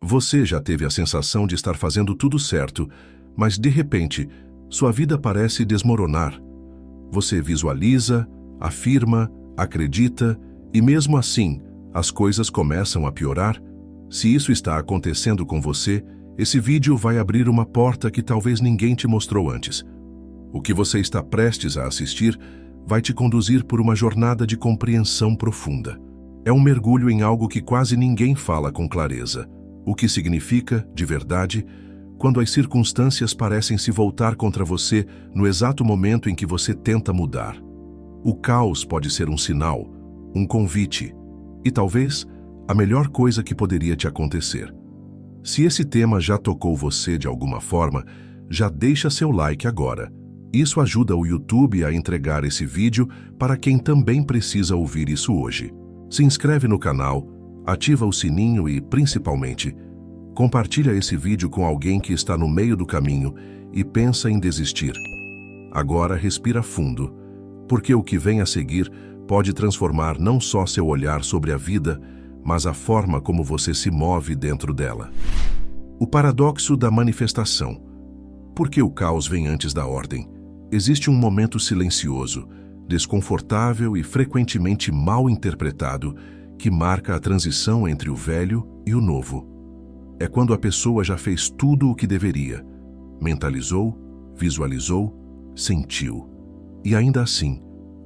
Você já teve a sensação de estar fazendo tudo certo, mas de repente, sua vida parece desmoronar. Você visualiza, afirma, acredita e mesmo assim, as coisas começam a piorar? Se isso está acontecendo com você, esse vídeo vai abrir uma porta que talvez ninguém te mostrou antes. O que você está prestes a assistir vai te conduzir por uma jornada de compreensão profunda. É um mergulho em algo que quase ninguém fala com clareza. O que significa, de verdade, quando as circunstâncias parecem se voltar contra você no exato momento em que você tenta mudar. O caos pode ser um sinal, um convite, e talvez a melhor coisa que poderia te acontecer. Se esse tema já tocou você de alguma forma, já deixa seu like agora. Isso ajuda o YouTube a entregar esse vídeo para quem também precisa ouvir isso hoje. Se inscreve no canal, ativa o sininho e, principalmente, compartilha esse vídeo com alguém que está no meio do caminho e pensa em desistir. Agora respira fundo, porque o que vem a seguir pode transformar não só seu olhar sobre a vida, mas a forma como você se move dentro dela. O paradoxo da manifestação. Por que o caos vem antes da ordem? Existe um momento silencioso, desconfortável e frequentemente mal interpretado que marca a transição entre o velho e o novo. É quando a pessoa já fez tudo o que deveria, mentalizou, visualizou, sentiu. E ainda assim,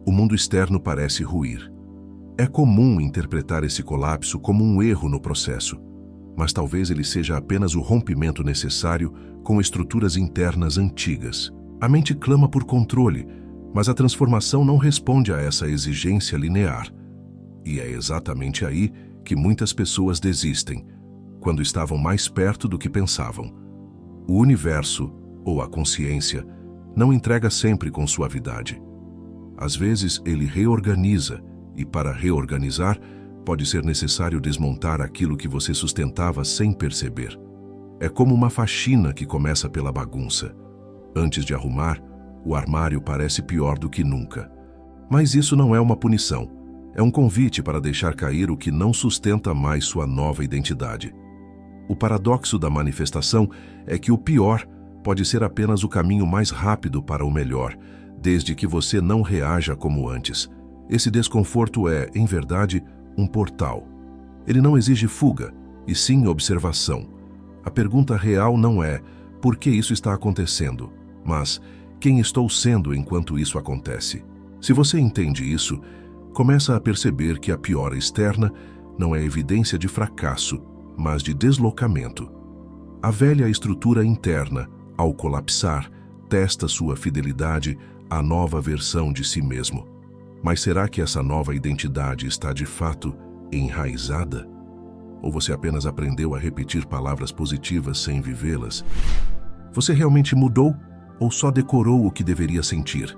o mundo externo parece ruir. É comum interpretar esse colapso como um erro no processo, mas talvez ele seja apenas o rompimento necessário com estruturas internas antigas. A mente clama por controle, mas a transformação não responde a essa exigência linear. E é exatamente aí que muitas pessoas desistem, quando estavam mais perto do que pensavam. O universo, ou a consciência, não entrega sempre com suavidade. Às vezes ele reorganiza, e para reorganizar, pode ser necessário desmontar aquilo que você sustentava sem perceber. É como uma faxina que começa pela bagunça. Antes de arrumar, o armário parece pior do que nunca. Mas isso não é uma punição. É um convite para deixar cair o que não sustenta mais sua nova identidade. O paradoxo da manifestação é que o pior pode ser apenas o caminho mais rápido para o melhor, desde que você não reaja como antes. Esse desconforto é, em verdade, um portal. Ele não exige fuga, e sim observação. A pergunta real não é por que isso está acontecendo, mas quem estou sendo enquanto isso acontece. Se você entende isso, começa a perceber que a piora externa não é evidência de fracasso, mas de deslocamento. A velha estrutura interna, ao colapsar, testa sua fidelidade à nova versão de si mesmo. Mas será que essa nova identidade está de fato enraizada? Ou você apenas aprendeu a repetir palavras positivas sem vivê-las? Você realmente mudou ou só decorou o que deveria sentir?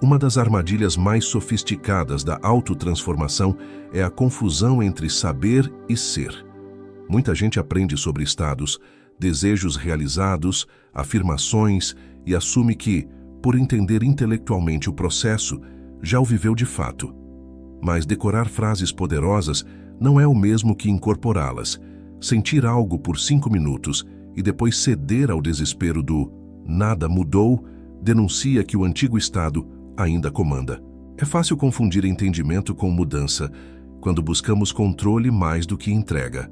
Uma das armadilhas mais sofisticadas da autotransformação é a confusão entre saber e ser. Muita gente aprende sobre estados, desejos realizados, afirmações e assume que, por entender intelectualmente o processo, já o viveu de fato. Mas decorar frases poderosas não é o mesmo que incorporá-las. Sentir algo por 5 minutos e depois ceder ao desespero do nada mudou denuncia que o antigo estado ainda comanda. É fácil confundir entendimento com mudança quando buscamos controle mais do que entrega.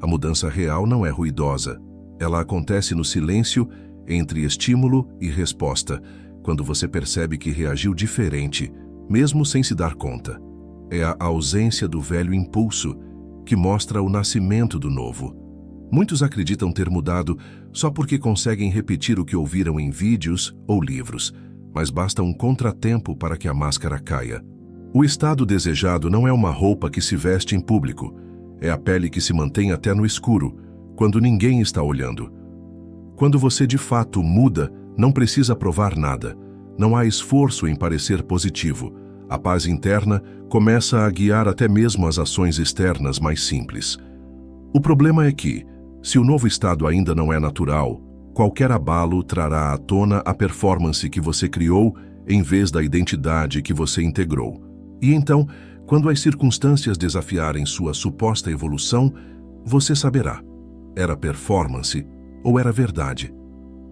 A mudança real não é ruidosa. Ela acontece no silêncio entre estímulo e resposta, quando você percebe que reagiu diferente, mesmo sem se dar conta. É a ausência do velho impulso que mostra o nascimento do novo. Muitos acreditam ter mudado só porque conseguem repetir o que ouviram em vídeos ou livros, mas basta um contratempo para que a máscara caia. O estado desejado não é uma roupa que se veste em público, é a pele que se mantém até no escuro, quando ninguém está olhando. Quando você de fato muda, não precisa provar nada. Não há esforço em parecer positivo. A paz interna começa a guiar até mesmo as ações externas mais simples. O problema é que, se o novo estado ainda não é natural, qualquer abalo trará à tona a performance que você criou em vez da identidade que você integrou. E então, quando as circunstâncias desafiarem sua suposta evolução, você saberá. Era performance ou era verdade?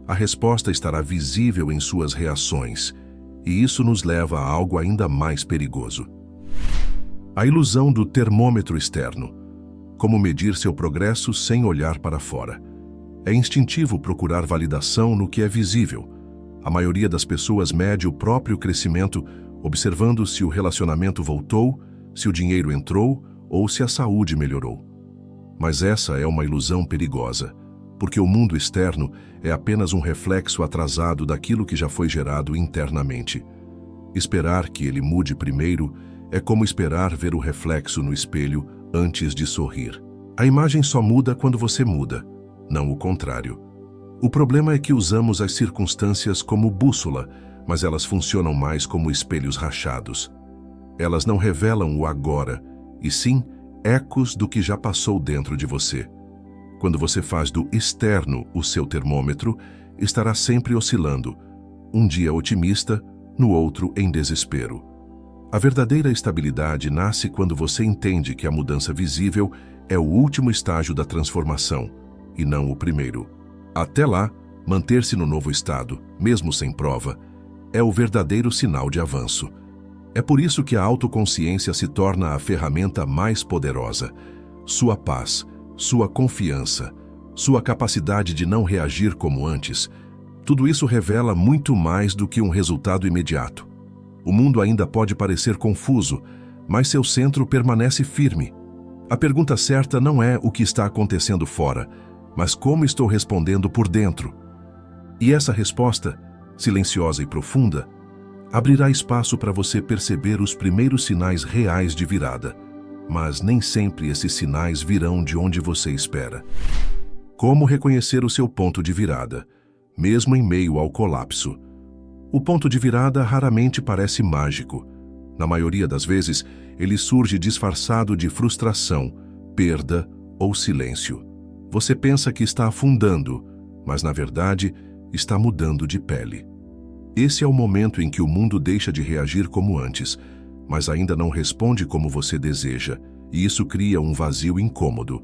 A resposta estará visível em suas reações, e isso nos leva a algo ainda mais perigoso. A ilusão do termômetro externo. Como medir seu progresso sem olhar para fora? É instintivo procurar validação no que é visível. A maioria das pessoas mede o próprio crescimento observando se o relacionamento voltou, se o dinheiro entrou ou se a saúde melhorou. Mas essa é uma ilusão perigosa, porque o mundo externo é apenas um reflexo atrasado daquilo que já foi gerado internamente. Esperar que ele mude primeiro é como esperar ver o reflexo no espelho antes de sorrir. A imagem só muda quando você muda, não o contrário. O problema é que usamos as circunstâncias como bússola, mas elas funcionam mais como espelhos rachados. Elas não revelam o agora, e sim ecos do que já passou dentro de você. Quando você faz do externo o seu termômetro, estará sempre oscilando, um dia otimista, no outro em desespero. A verdadeira estabilidade nasce quando você entende que a mudança visível é o último estágio da transformação, e não o primeiro. Até lá, manter-se no novo estado, mesmo sem prova, é o verdadeiro sinal de avanço. É por isso que a autoconsciência se torna a ferramenta mais poderosa. Sua paz, sua confiança, sua capacidade de não reagir como antes, tudo isso revela muito mais do que um resultado imediato. O mundo ainda pode parecer confuso, mas seu centro permanece firme. A pergunta certa não é o que está acontecendo fora, mas como estou respondendo por dentro. E essa resposta, silenciosa e profunda, abrirá espaço para você perceber os primeiros sinais reais de virada. Mas nem sempre esses sinais virão de onde você espera. Como reconhecer o seu ponto de virada, mesmo em meio ao colapso? O ponto de virada raramente parece mágico. Na maioria das vezes, ele surge disfarçado de frustração, perda ou silêncio. Você pensa que está afundando, mas na verdade está mudando de pele. Esse é o momento em que o mundo deixa de reagir como antes, mas ainda não responde como você deseja, e isso cria um vazio incômodo.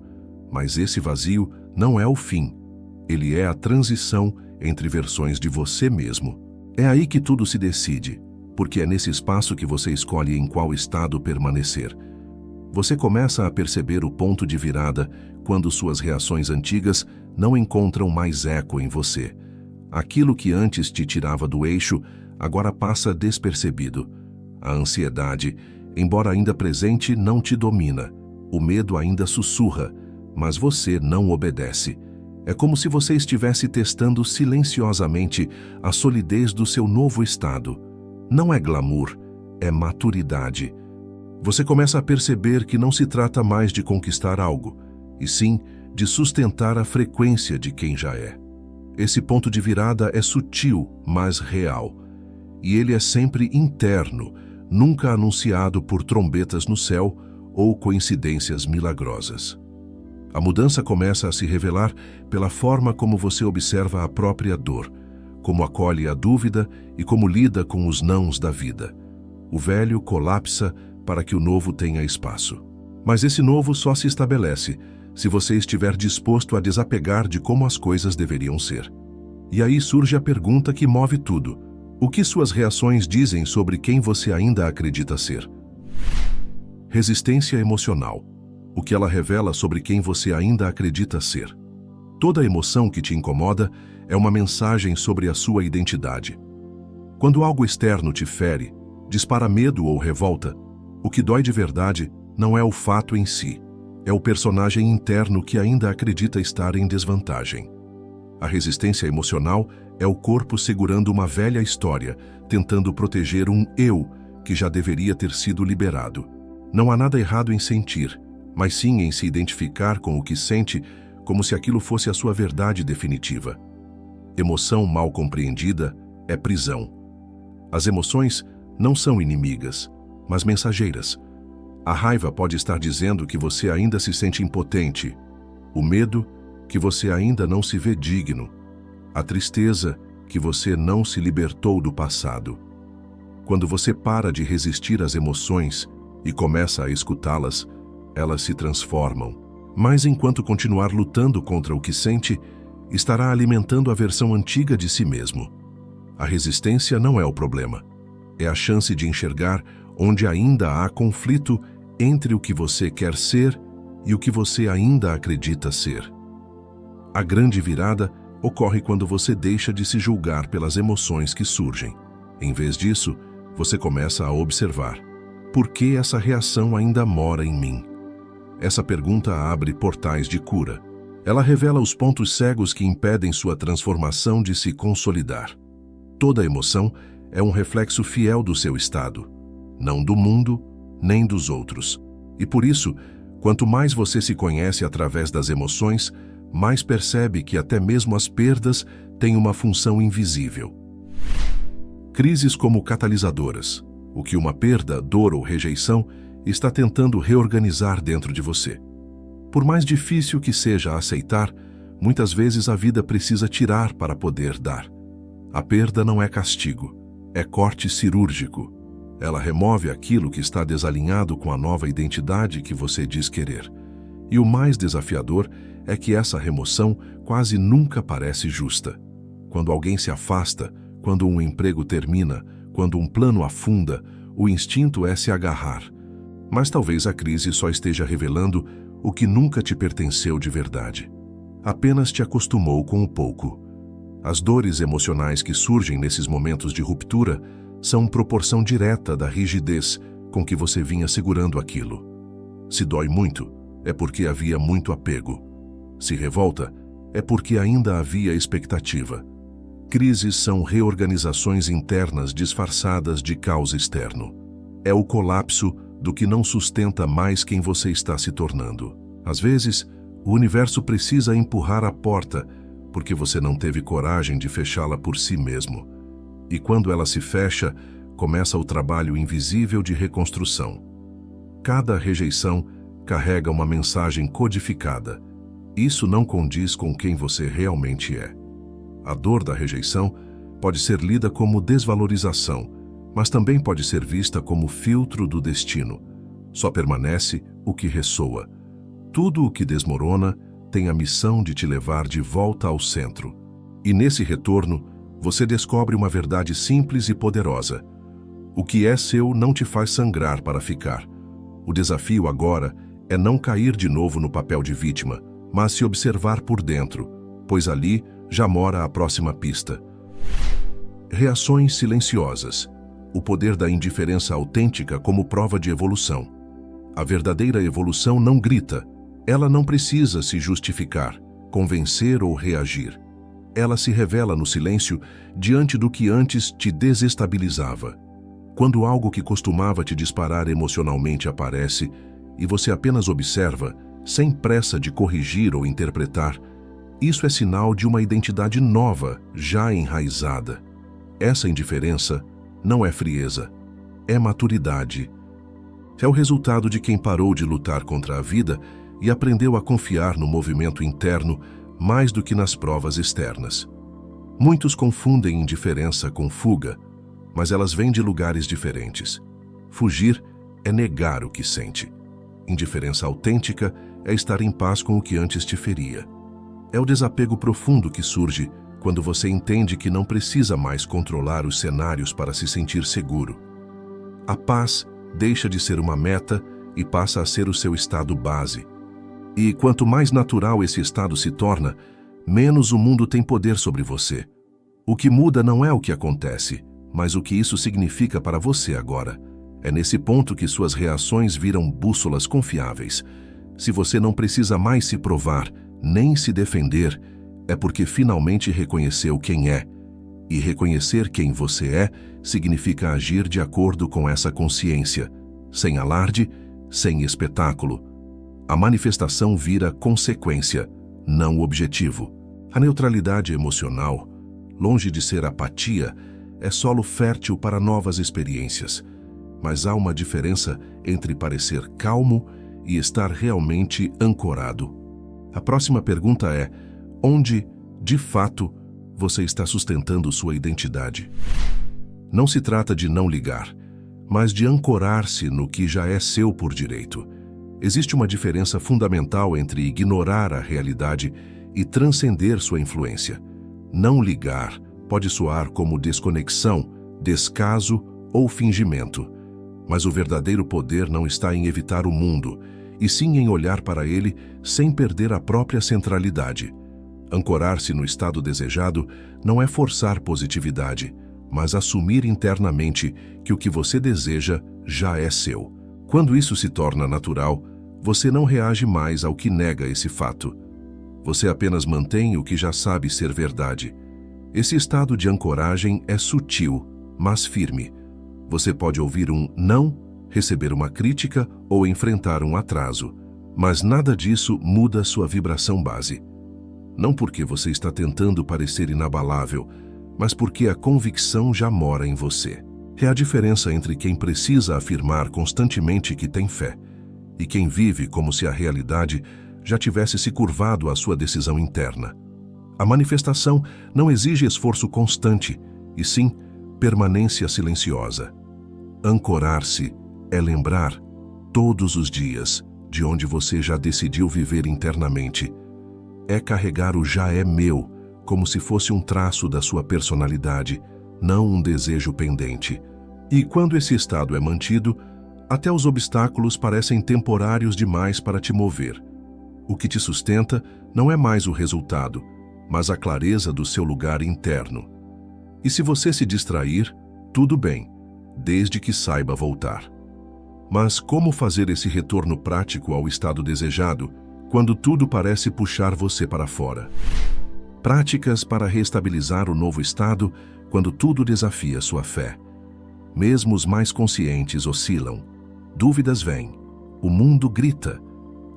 Mas esse vazio não é o fim. Ele é a transição entre versões de você mesmo. É aí que tudo se decide, porque é nesse espaço que você escolhe em qual estado permanecer. Você começa a perceber o ponto de virada quando suas reações antigas não encontram mais eco em você. Aquilo que antes te tirava do eixo, agora passa despercebido. A ansiedade, embora ainda presente, não te domina. O medo ainda sussurra, mas você não obedece. É como se você estivesse testando silenciosamente a solidez do seu novo estado. Não é glamour, é maturidade. Você começa a perceber que não se trata mais de conquistar algo, e sim de sustentar a frequência de quem já é. Esse ponto de virada é sutil, mas real. E ele é sempre interno, nunca anunciado por trombetas no céu ou coincidências milagrosas. A mudança começa a se revelar pela forma como você observa a própria dor, como acolhe a dúvida e como lida com os nãos da vida. O velho colapsa para que o novo tenha espaço. Mas esse novo só se estabelece se você estiver disposto a desapegar de como as coisas deveriam ser. E aí surge a pergunta que move tudo. O que suas reações dizem sobre quem você ainda acredita ser? Resistência emocional. O que ela revela sobre quem você ainda acredita ser. Toda emoção que te incomoda é uma mensagem sobre a sua identidade. Quando algo externo te fere, dispara medo ou revolta, o que dói de verdade não é o fato em si, é o personagem interno que ainda acredita estar em desvantagem. A resistência emocional é o corpo segurando uma velha história, tentando proteger um eu que já deveria ter sido liberado. Não há nada errado em sentir, mas sim em se identificar com o que sente como se aquilo fosse a sua verdade definitiva. Emoção mal compreendida é prisão. As emoções não são inimigas, mas mensageiras. A raiva pode estar dizendo que você ainda se sente impotente. O medo, que você ainda não se vê digno. A tristeza, que você não se libertou do passado. Quando você para de resistir às emoções e começa a escutá-las, elas se transformam. Mas enquanto continuar lutando contra o que sente, estará alimentando a versão antiga de si mesmo. A resistência não é o problema. É a chance de enxergar onde ainda há conflito entre o que você quer ser e o que você ainda acredita ser. A grande virada ocorre quando você deixa de se julgar pelas emoções que surgem. Em vez disso, você começa a observar: por que essa reação ainda mora em mim? Essa pergunta abre portais de cura. Ela revela os pontos cegos que impedem sua transformação de se consolidar. Toda emoção é um reflexo fiel do seu estado, não do mundo, nem dos outros. E por isso, quanto mais você se conhece através das emoções, mais percebe que até mesmo as perdas têm uma função invisível. Crises como catalisadoras, o que uma perda, dor ou rejeição está tentando reorganizar dentro de você. Por mais difícil que seja aceitar, muitas vezes a vida precisa tirar para poder dar. A perda não é castigo, é corte cirúrgico. Ela remove aquilo que está desalinhado com a nova identidade que você diz querer. E o mais desafiador é que essa remoção quase nunca parece justa. Quando alguém se afasta, quando um emprego termina, quando um plano afunda, o instinto é se agarrar. Mas talvez a crise só esteja revelando o que nunca te pertenceu de verdade. Apenas te acostumou com o pouco. As dores emocionais que surgem nesses momentos de ruptura são proporção direta da rigidez com que você vinha segurando aquilo. Se dói muito, é porque havia muito apego. Se revolta, é porque ainda havia expectativa. Crises são reorganizações internas disfarçadas de caos externo. É o colapso do que não sustenta mais quem você está se tornando. Às vezes, o universo precisa empurrar a porta porque você não teve coragem de fechá-la por si mesmo. E quando ela se fecha, começa o trabalho invisível de reconstrução. Cada rejeição carrega uma mensagem codificada. Isso não condiz com quem você realmente é. A dor da rejeição pode ser lida como desvalorização, mas também pode ser vista como filtro do destino. Só permanece o que ressoa. Tudo o que desmorona tem a missão de te levar de volta ao centro. E nesse retorno, você descobre uma verdade simples e poderosa. O que é seu não te faz sangrar para ficar. O desafio agora é não cair de novo no papel de vítima, mas se observar por dentro, pois ali já mora a próxima pista. Reações silenciosas. O poder da indiferença autêntica como prova de evolução. A verdadeira evolução não grita. Ela não precisa se justificar, convencer ou reagir. Ela se revela no silêncio diante do que antes te desestabilizava. Quando algo que costumava te disparar emocionalmente aparece e você apenas observa, sem pressa de corrigir ou interpretar, isso é sinal de uma identidade nova, já enraizada. Essa indiferença não é frieza, é maturidade. É o resultado de quem parou de lutar contra a vida e aprendeu a confiar no movimento interno mais do que nas provas externas. Muitos confundem indiferença com fuga, mas elas vêm de lugares diferentes. Fugir é negar o que sente. Indiferença autêntica é estar em paz com o que antes te feria. É o desapego profundo que surge quando você entende que não precisa mais controlar os cenários para se sentir seguro. A paz deixa de ser uma meta e passa a ser o seu estado base. E quanto mais natural esse estado se torna, menos o mundo tem poder sobre você. O que muda não é o que acontece, mas o que isso significa para você agora. É nesse ponto que suas reações viram bússolas confiáveis. Se você não precisa mais se provar, nem se defender, é porque finalmente reconheceu quem é. E reconhecer quem você é significa agir de acordo com essa consciência, sem alarde, sem espetáculo. A manifestação vira consequência, não objetivo. A neutralidade emocional, longe de ser apatia, é solo fértil para novas experiências. Mas há uma diferença entre parecer calmo e estar realmente ancorado. A próxima pergunta é: onde, de fato, você está sustentando sua identidade? Não se trata de não ligar, mas de ancorar-se no que já é seu por direito. Existe uma diferença fundamental entre ignorar a realidade e transcender sua influência. Não ligar pode soar como desconexão, descaso ou fingimento. Mas o verdadeiro poder não está em evitar o mundo, e sim em olhar para ele sem perder a própria centralidade. Ancorar-se no estado desejado não é forçar positividade, mas assumir internamente que o que você deseja já é seu. Quando isso se torna natural, você não reage mais ao que nega esse fato. Você apenas mantém o que já sabe ser verdade. Esse estado de ancoragem é sutil, mas firme. Você pode ouvir um não, receber uma crítica ou enfrentar um atraso, mas nada disso muda sua vibração base. Não porque você está tentando parecer inabalável, mas porque a convicção já mora em você. É a diferença entre quem precisa afirmar constantemente que tem fé e quem vive como se a realidade já tivesse se curvado à sua decisão interna. A manifestação não exige esforço constante, e sim permanência silenciosa. Ancorar-se é lembrar, todos os dias, de onde você já decidiu viver internamente. É carregar o já é meu, como se fosse um traço da sua personalidade, não um desejo pendente. E quando esse estado é mantido, até os obstáculos parecem temporários demais para te mover. O que te sustenta não é mais o resultado, mas a clareza do seu lugar interno. E se você se distrair, tudo bem, desde que saiba voltar. Mas como fazer esse retorno prático ao estado desejado, quando tudo parece puxar você para fora? Práticas para reestabilizar o novo estado quando tudo desafia sua fé. Mesmo os mais conscientes oscilam. Dúvidas vêm. O mundo grita.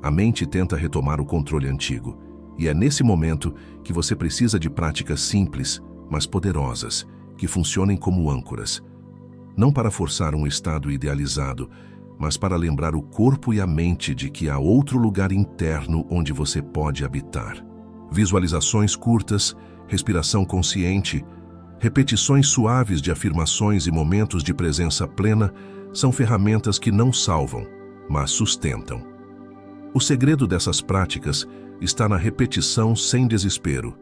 A mente tenta retomar o controle antigo. E é nesse momento que você precisa de práticas simples, mas poderosas, que funcionem como âncoras. Não para forçar um estado idealizado, mas para lembrar o corpo e a mente de que há outro lugar interno onde você pode habitar. Visualizações curtas, respiração consciente, repetições suaves de afirmações e momentos de presença plena são ferramentas que não salvam, mas sustentam. O segredo dessas práticas está na repetição sem desespero.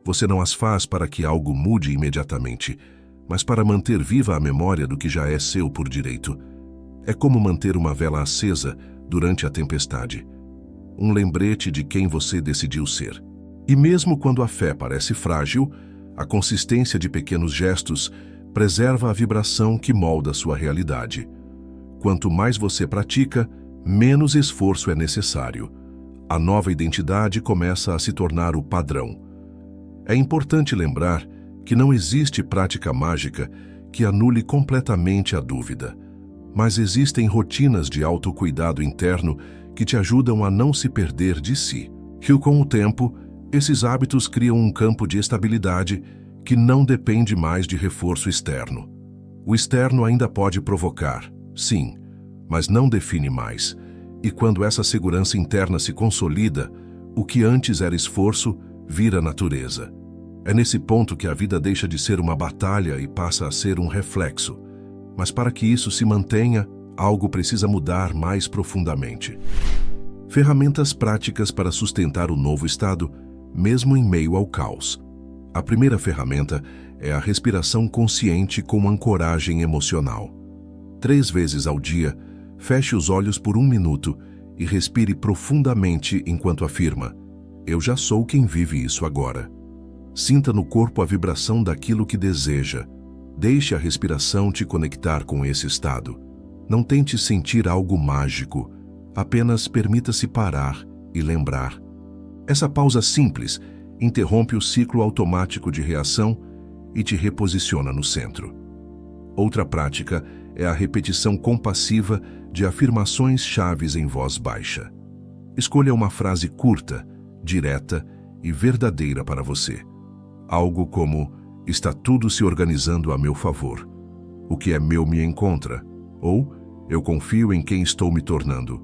Você não as faz para que algo mude imediatamente, mas para manter viva a memória do que já é seu por direito. É como manter uma vela acesa durante a tempestade. Um lembrete de quem você decidiu ser. E mesmo quando a fé parece frágil, a consistência de pequenos gestos preserva a vibração que molda sua realidade. Quanto mais você pratica, menos esforço é necessário. A nova identidade começa a se tornar o padrão. É importante lembrar que não existe prática mágica que anule completamente a dúvida, mas existem rotinas de autocuidado interno que te ajudam a não se perder de si. E com o tempo, esses hábitos criam um campo de estabilidade que não depende mais de reforço externo. O externo ainda pode provocar, sim, mas não define mais. E quando essa segurança interna se consolida, o que antes era esforço vira natureza. É nesse ponto que a vida deixa de ser uma batalha e passa a ser um reflexo. Mas para que isso se mantenha, algo precisa mudar mais profundamente. Ferramentas práticas para sustentar o novo estado, mesmo em meio ao caos. A primeira ferramenta é a respiração consciente com ancoragem emocional. 3 vezes ao dia, feche os olhos por 1 minuto e respire profundamente enquanto afirma: eu já sou quem vive isso agora. Sinta no corpo a vibração daquilo que deseja. Deixe a respiração te conectar com esse estado. Não tente sentir algo mágico, apenas permita-se parar e lembrar. Essa pausa simples interrompe o ciclo automático de reação e te reposiciona no centro. Outra prática é a repetição compassiva de afirmações chaves em voz baixa. Escolha uma frase curta, direta e verdadeira para você. Algo como: está tudo se organizando a meu favor. O que é meu me encontra. Ou: eu confio em quem estou me tornando.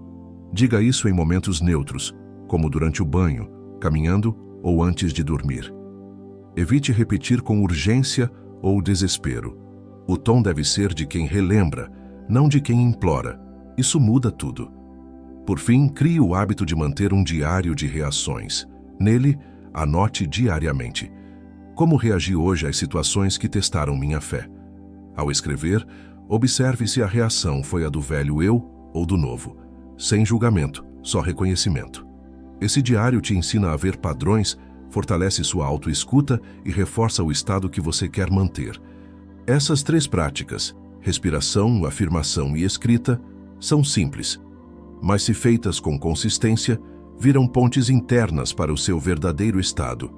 Diga isso em momentos neutros, como durante o banho, caminhando ou antes de dormir. Evite repetir com urgência ou desespero. O tom deve ser de quem relembra, não de quem implora. Isso muda tudo. Por fim, crie o hábito de manter um diário de reações. Nele, anote diariamente: como reagi hoje às situações que testaram minha fé? Ao escrever, observe se a reação foi a do velho eu ou do novo. Sem julgamento, só reconhecimento. Esse diário te ensina a ver padrões, fortalece sua autoescuta e reforça o estado que você quer manter. Essas 3 práticas, respiração, afirmação e escrita, são simples, mas se feitas com consistência, viram pontes internas para o seu verdadeiro estado.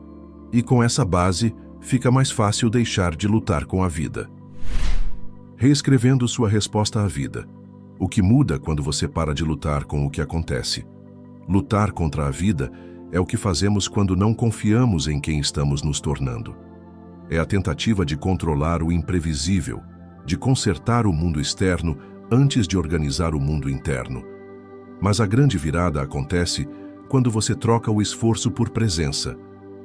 E com essa base, fica mais fácil deixar de lutar com a vida. Reescrevendo sua resposta à vida. O que muda quando você para de lutar com o que acontece? Lutar contra a vida é o que fazemos quando não confiamos em quem estamos nos tornando. É a tentativa de controlar o imprevisível, de consertar o mundo externo antes de organizar o mundo interno. Mas a grande virada acontece quando você troca o esforço por presença.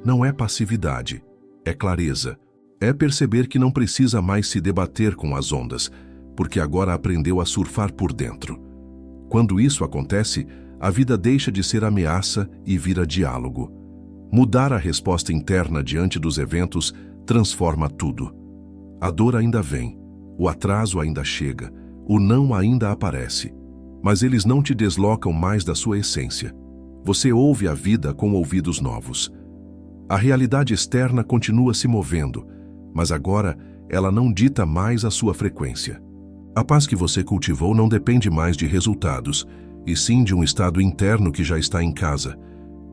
Não é passividade, é clareza. É perceber que não precisa mais se debater com as ondas, porque agora aprendeu a surfar por dentro. Quando isso acontece, a vida deixa de ser ameaça e vira diálogo. Mudar a resposta interna diante dos eventos transforma tudo. A dor ainda vem, o atraso ainda chega, o não ainda aparece, mas eles não te deslocam mais da sua essência. Você ouve a vida com ouvidos novos. A realidade externa continua se movendo, mas agora ela não dita mais a sua frequência. A paz que você cultivou não depende mais de resultados, e sim de um estado interno que já está em casa.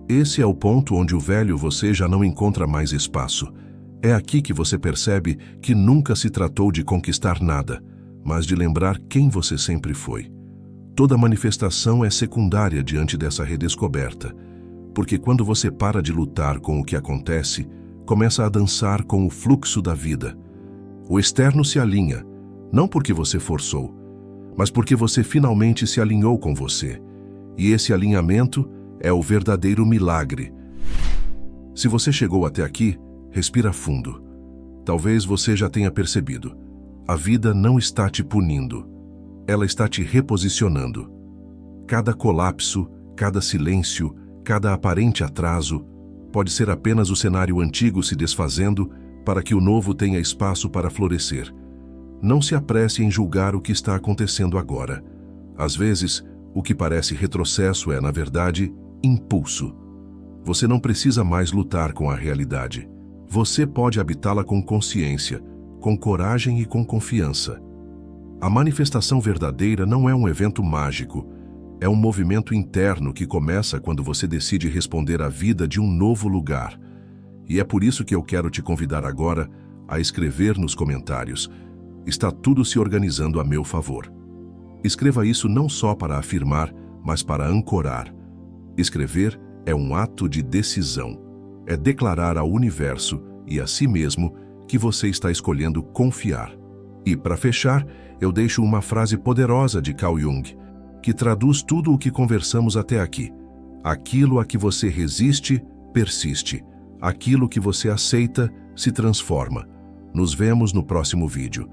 Esse é o ponto onde o velho você já não encontra mais espaço. É aqui que você percebe que nunca se tratou de conquistar nada, mas de lembrar quem você sempre foi. Toda manifestação é secundária diante dessa redescoberta, porque quando você para de lutar com o que acontece, começa a dançar com o fluxo da vida. O externo se alinha, não porque você forçou, mas porque você finalmente se alinhou com você. E esse alinhamento é o verdadeiro milagre. Se você chegou até aqui, respira fundo. Talvez você já tenha percebido. A vida não está te punindo. Ela está te reposicionando. Cada colapso, cada silêncio, cada aparente atraso pode ser apenas o cenário antigo se desfazendo para que o novo tenha espaço para florescer. Não se apresse em julgar o que está acontecendo agora. Às vezes, o que parece retrocesso é, na verdade, impulso. Você não precisa mais lutar com a realidade. Você pode habitá-la com consciência, com coragem e com confiança. A manifestação verdadeira não é um evento mágico. É um movimento interno que começa quando você decide responder à vida de um novo lugar. E é por isso que eu quero te convidar agora a escrever nos comentários: está tudo se organizando a meu favor. Escreva isso não só para afirmar, mas para ancorar. Escrever é um ato de decisão. É declarar ao universo e a si mesmo que você está escolhendo confiar. E, para fechar, eu deixo uma frase poderosa de Carl Jung, que traduz tudo o que conversamos até aqui. Aquilo a que você resiste, persiste. Aquilo que você aceita, se transforma. Nos vemos no próximo vídeo.